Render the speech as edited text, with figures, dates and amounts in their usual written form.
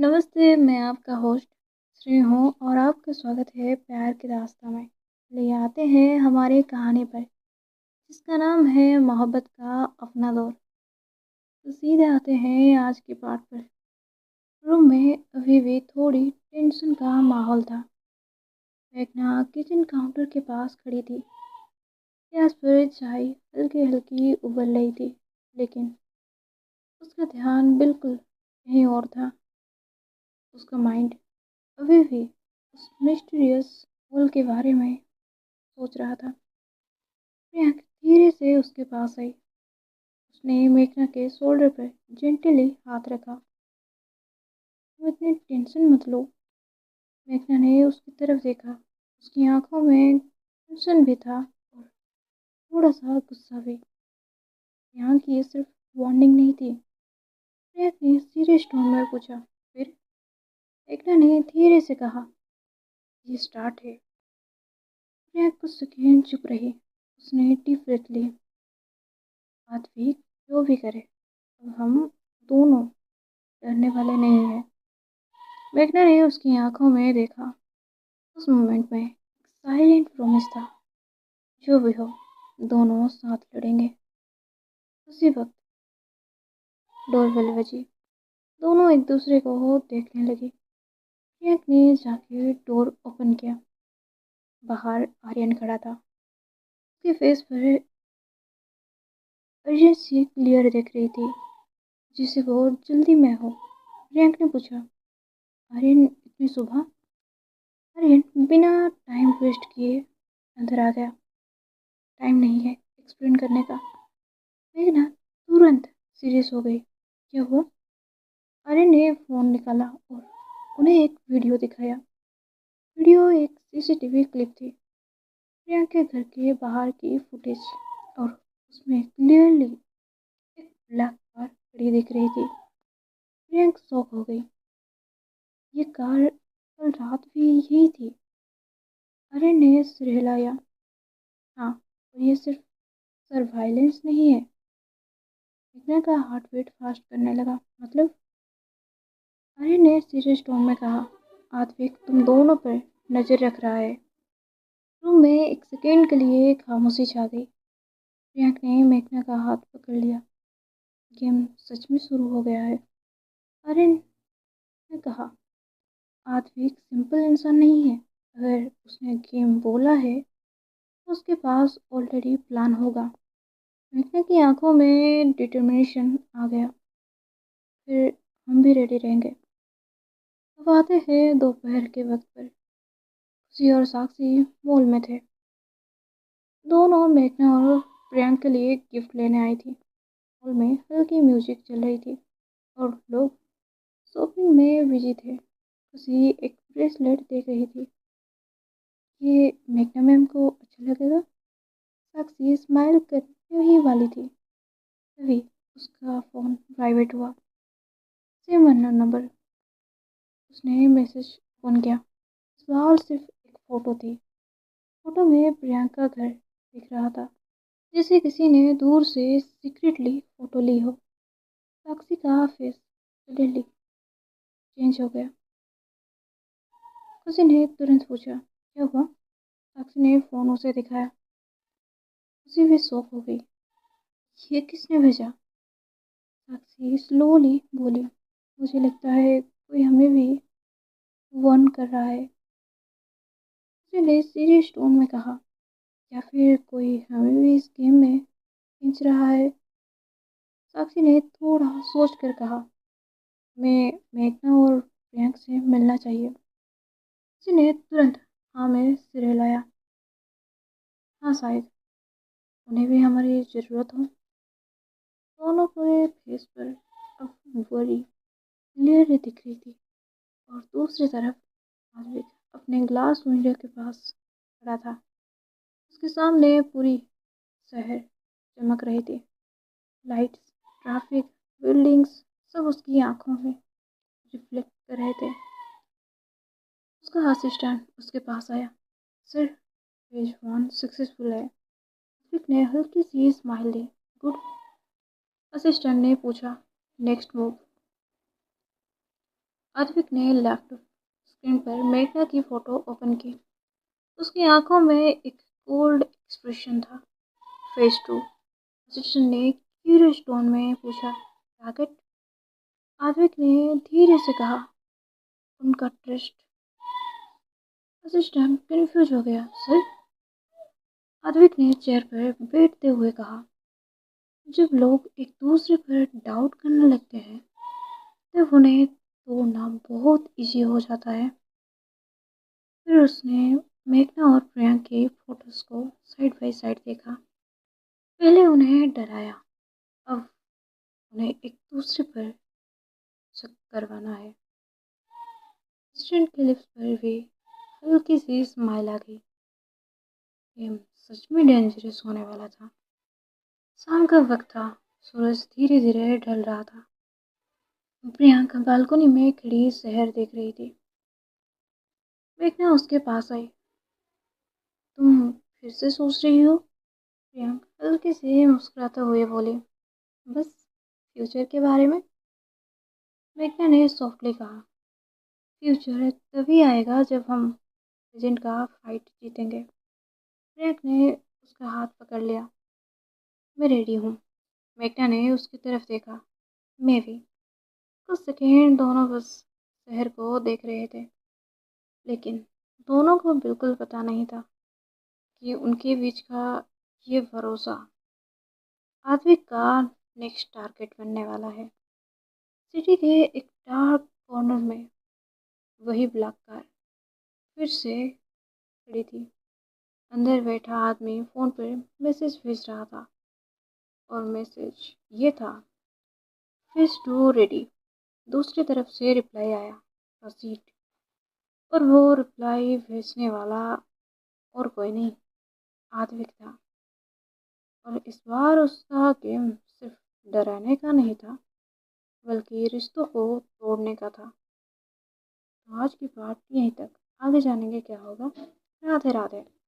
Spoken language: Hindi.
नमस्ते, मैं आपका होस्ट श्री हूँ और आपका स्वागत है प्यार के रास्ता में। ले आते हैं हमारी कहानी पर, जिसका नाम है मोहब्बत का अपना दौर। तो सीधे आते हैं आज के पार्ट पर। रूम में अभी भी थोड़ी टेंशन का माहौल था। मेघना किचन काउंटर के पास खड़ी थी। गैस पर चाय हल्की हल्की उबल रही थी, लेकिन उसका ध्यान बिल्कुल कहीं और था। उसका माइंड अभी भी उस मिस्टीरियस होल के बारे में सोच रहा था। प्रियंक धीरे से उसके पास आई। उसने मेघना के शोल्डर पर जेंटली हाथ रखा। तुम इतनी टेंशन मत लो। मेघना ने उसकी तरफ देखा। उसकी आंखों में टेंशन भी था और थोड़ा सा गुस्सा भी। यहाँ की ये सिर्फ वार्निंग नहीं थी। प्रियंक ने सीरियस टोन में पूछा, फिर? मेघना ने धीरे से कहा, ये स्टार्ट है। प्रियंक कुछ सेकेंड चुप रही। उसने डीप ब्रेथ ली। बात भी जो भी करे, अब हम दोनों डरने वाले नहीं हैं। मेघना ने उसकी आंखों में देखा। उस मोमेंट में साइलेंट प्रॉमिस था, जो भी हो दोनों साथ लड़ेंगे। उसी वक्त डोरबेल बजी। दोनों एक दूसरे को देखने लगे। प्रियंक ने जाके डोर ओपन किया। बाहर आर्यन खड़ा था। उसके फेस पर अर्जेंसी क्लियर दिख रही थी, जिसे वो जल्दी में हो। प्रियंक ने पूछा, आर्यन इतनी सुबह? आर्यन बिना टाइम वेस्ट किए अंदर आ गया। टाइम नहीं है एक्सप्लेन करने का। मेघना तुरंत सीरियस हो गई। क्या हुआ? आर्यन ने फोन निकाला और उन्हें एक वीडियो दिखाया। वीडियो एक सीसीटीवी क्लिप थी। प्रियंका के घर के बाहर की फुटेज, और उसमें क्लियरली एक ब्लैक कार खड़ी दिख रही थी। प्रियंका शॉक हो गई। ये कार कल रात भी यही थी। आर्यन ने सिर हिलाया। हाँ, और ये सिर्फ सर्वाइलेंस नहीं है। मेघना का हार्ट बीट फास्ट करने लगा। मतलब? आर्यन ने सीरियस टोन में कहा, आत्विक तुम दोनों पर नजर रख रहा है। रूम में एक सेकेंड के लिए खामोशी छा गई। प्रियंक ने मेघना का हाथ पकड़ लिया। गेम सच में शुरू हो गया है, आर्यन ने कहा। आत्विक सिंपल इंसान नहीं है। अगर उसने गेम बोला है तो उसके पास ऑलरेडी प्लान होगा। मेघना की आंखों में डिटर्मिनेशन आ गया। फिर हम भी रेडी रहेंगे। अब आते हैं दोपहर के वक्त पर। खुशी और साक्षी मॉल में थे। दोनों मेघना और प्रियंक के लिए गिफ्ट लेने आई थी। मॉल में हल्की म्यूजिक चल रही थी और लोग शॉपिंग में बिजी थे। खुशी एक ब्रेसलेट देख रही थी। ये मेघना मैम को अच्छा लगेगा। साक्षी स्माइल करने ही वाली थी, तभी उसका फ़ोन प्राइवेट हुआ। Same unknown number. उसने मैसेज ओपन किया। सवाल सिर्फ एक फ़ोटो थी। फ़ोटो में प्रियंका घर दिख रहा था, जैसे किसी ने दूर से सीक्रेटली फ़ोटो ली हो। साक्षी का फेस सडनली चेंज हो गया। खुशी ने तुरंत पूछा, क्या हुआ? साक्षी ने फ़ोन उसे दिखाया। खुशी भी शॉक हो गई। ये किसने भेजा? साक्षी स्लोली बोली, मुझे लगता है कोई हमें भी वार्न कर रहा है। उसने सीरियस टोन में कहा, या फिर कोई हमें भी इस गेम में खींच रहा है। साक्षी ने थोड़ा सोच कर कहा, मैं मेघना और प्रियंक से मिलना चाहिए। किसी ने तुरंत हाँ में सिर हिलाया। हाँ, शायद उन्हें भी हमारी ज़रूरत हो। दोनों के फेस पर अब वरी क्लियर दिख रही थी। और दूसरी तरफ आदित्य अपने ग्लास विंडो के पास खड़ा था। उसके सामने पूरी शहर चमक रही थी। लाइट्स, ट्रैफिक, बिल्डिंग्स सब उसकी आंखों में रिफ्लेक्ट कर रहे थे। उसका असिस्टेंट उसके पास आया। सर, पेज वन सक्सेसफुल है। आतिफ ने हल्की सी स्माइल दी। गुड। असिस्टेंट ने पूछा, नेक्स्ट मूव? आद्विक ने लैपटॉप स्क्रीन पर मेघना की फोटो ओपन की। उसकी आंखों में एक कोल्ड एक्सप्रेशन था। फेज 2। असिस्टेंट ने क्यूरियस टोन में पूछा, टारगेट? आद्विक ने धीरे से कहा, उनका ट्रस्ट। असिस्टेंट कंफ्यूज हो गया। सर? आद्विक ने चेयर पर बैठते हुए कहा, जब लोग एक दूसरे पर डाउट करने लगते हैं तब उन्हें तोड़ना बहुत इजी हो जाता है। फिर उसने मेघना और प्रियंका की फोटोज को साइड बाय साइड देखा। पहले उन्हें डराया, अब उन्हें एक दूसरे पर शक करवाना है। स्टूडेंट के लिप्स पर भी हल्की सी स्माइल आ गई। गेम सच में डेंजरस होने वाला था। शाम का वक्त था। सूरज धीरे धीरे ढल रहा था। प्रियंका बालकनी में खड़ी शहर देख रही थी। मेघना उसके पास आई। तुम फिर से सोच रही हो? प्रियंका हल्के से मुस्कुराते हुए बोली, बस फ्यूचर के बारे में। मेघना ने सॉफ्टली कहा, फ्यूचर तभी आएगा जब हम प्रेजेंट का फाइट जीतेंगे। प्रियंका ने उसका हाथ पकड़ लिया। मैं रेडी हूँ। मेघना ने उसकी तरफ देखा। मैं भी। कुछ सेकेंड दोनों बस शहर को देख रहे थे, लेकिन दोनों को बिल्कुल पता नहीं था कि उनके बीच का ये भरोसा आद्विक का नेक्स्ट टारगेट बनने वाला है। सिटी के एक डार्क कॉर्नर में वही ब्लैक कार फिर से खड़ी थी। अंदर बैठा आदमी फोन पर मैसेज भेज रहा था और मैसेज ये था, फिश टू रेडी। दूसरी तरफ से रिप्लाई आया, प्रोसीड। और वो रिप्लाई भेजने वाला और कोई नहीं, आद्विक था। और इस बार उसका गेम सिर्फ डराने का नहीं था, बल्कि रिश्तों को तोड़ने का था। तो आज की बात यहीं तक। आगे जानेंगे क्या होगा। राधे राधे।